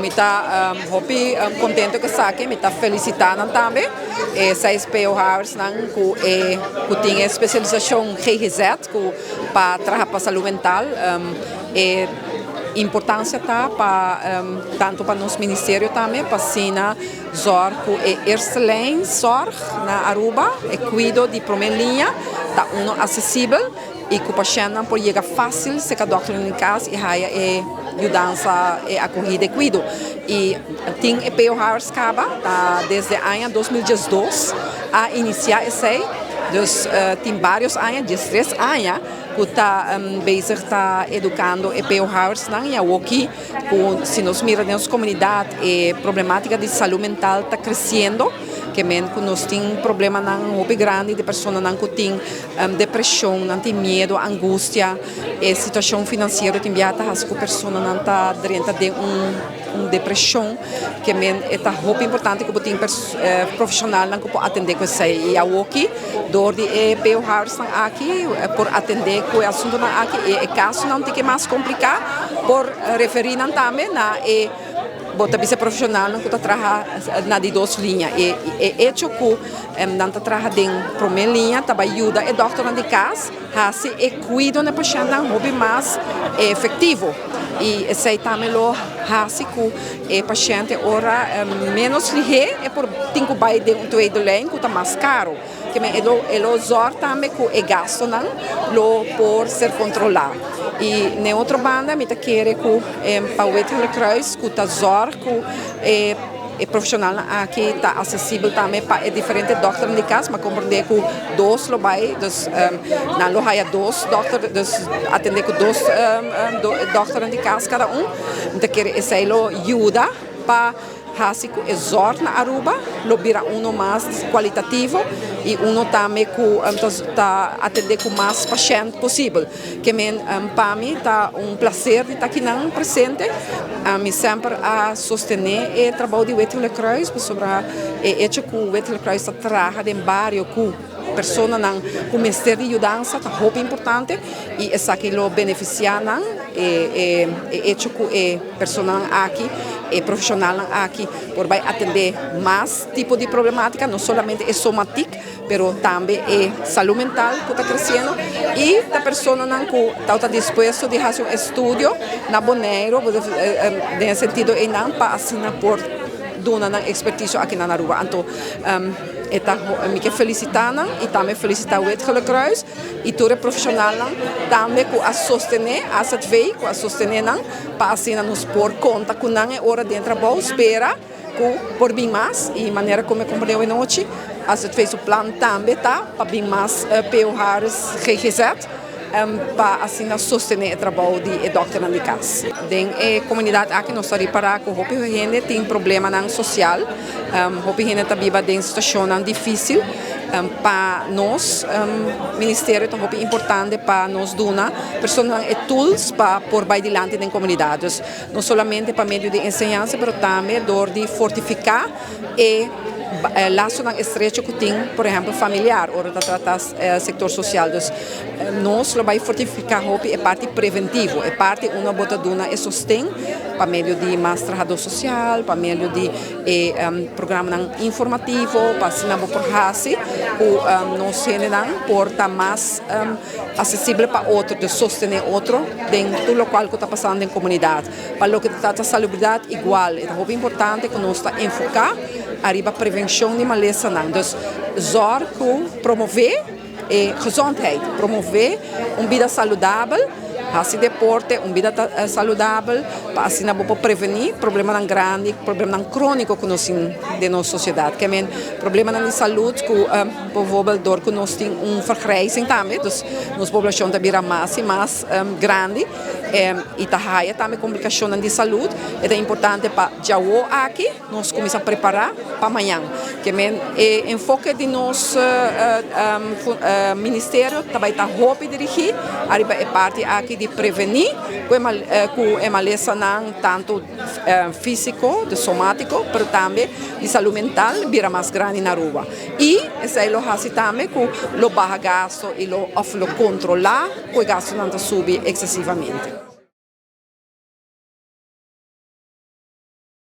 me está contento que saque, me está felicitando também. Seis POHers que tem especialização GGZ para trabalhar para saúde mental. Importância tá para tanto para nosso ministério também para sina zorg eerste lijn zorg na Aruba cuido de primeira linha tá acessível e que o paciente não pode chegar fácil se a doutora em casa e aí ajudança e acolhida e cuido e tem POHers acaba desde ano 2012 a iniciar esse dus tem vários anos 13 anos que está bezig está educando POHers e aqui se nós miramos na nossa comunidade a problemática de saúde mental está crescendo que nós temos problema muito grande de pessoas que têm depressão, têm medo, angústia, a situação financeira tem as pessoas não está dentro de depressão que é muito importante que tem profissional que pode atender com isso e aqui door de POHers aqui por atender com o assunto aqui e caso não tem que mais complicar por referir também na bota bisa profissional que está trabalhando na de duas linhas e hecho que não está trabalhando em primeira linha também ajuda o doutor de casa assim e cuida do paciente muito mais efetivo e sei também lo assim que o paciente ora menos ligeiro e por tem que vai de tweede lijn que está mais caro que ele zorga também que o gasto não lo por ser controlado e na outra banda me quer que para o Wetele Kruis que está zorga que profissional aqui está acessível também para diferentes doutores de casa, mas compreender que dois lo vai, dus não lo há dois doutores, dus atender com dois doutores de casa cada então quer esse lo ajuda para assim que exorta na Aruba, lo vira mais qualitativo e também que está atender com mais paciente possível. Que para mim está prazer de estar aqui presente, me sempre a sostener o trabalho de Wetele Kruis, sobre o hecho que o Wetele Kruis trabalha em vários pessoas com ministério de ajudança é muito importante e essa aqui lo beneficia e hecho que pessoas aqui e profissional aqui por vai atender mais tipo de problemática não somente somática pero também saúde mental que está crescendo e a pessoa que está disposta de fazer estudo na Bonaire nesse sentido e não para assinar por dona expertise aqui na Aruba então me quer felicitar e também felicitar o Wetele Kruis e todo profissional também que a sostener essa veio a sostener para assim nos por conta que não é hora de trabalho espera que por bem mais e maneira como compreendeu em noite a fez o plano também tá para bem mais POHers GGZ para assim sostener o trabalho de doutor de casa. Dentro da comunidade aqui nós estamos para que a gente tem problema social, a gente está viva em situação difícil. Para nós, o Ministério é muito importante para nos dar pessoas e tools para por vai adiante na comunidade. Não somente para meio de ensinança, mas também de fortificar e laço estreito que tem, por exemplo, familiar, ou de tratar setor social. Nós vamos fortificar a parte preventiva, a parte uma botaduna e sostém para meio de mais trabalhador social, para meio de programa informativo, para ensinar por raça, que nós generamos por estar mais acessível para outro, de sostener outro dentro do qual está passando na comunidade. Para o que trata de salubridade igual, é muito importante que nós está enfocar arriba prevenção de maleza não. Então, zorg promover gezondheid, promover uma vida saudável, assim deporte, uma vida saudável, para assim não prevenir problemas grandes, problemas crônicos que nós temos de nossa sociedade. Que é problemas de saúde que, por exemplo, que nós temos vergrijzing também, então nossa população está virando mais e mais grande. E está também complicações de saúde. É importante para já aqui nós começamos a preparar para amanhã. Que o enfoque de nosso ministério também está rápido dirigir, arriba é parte aqui de prevenir com a maleza não tanto físico, de somático, mas também de saúde mental vira mais grande na rua. E isso é o também que o baixo gasto e o controlar, que o gasto não sube excessivamente.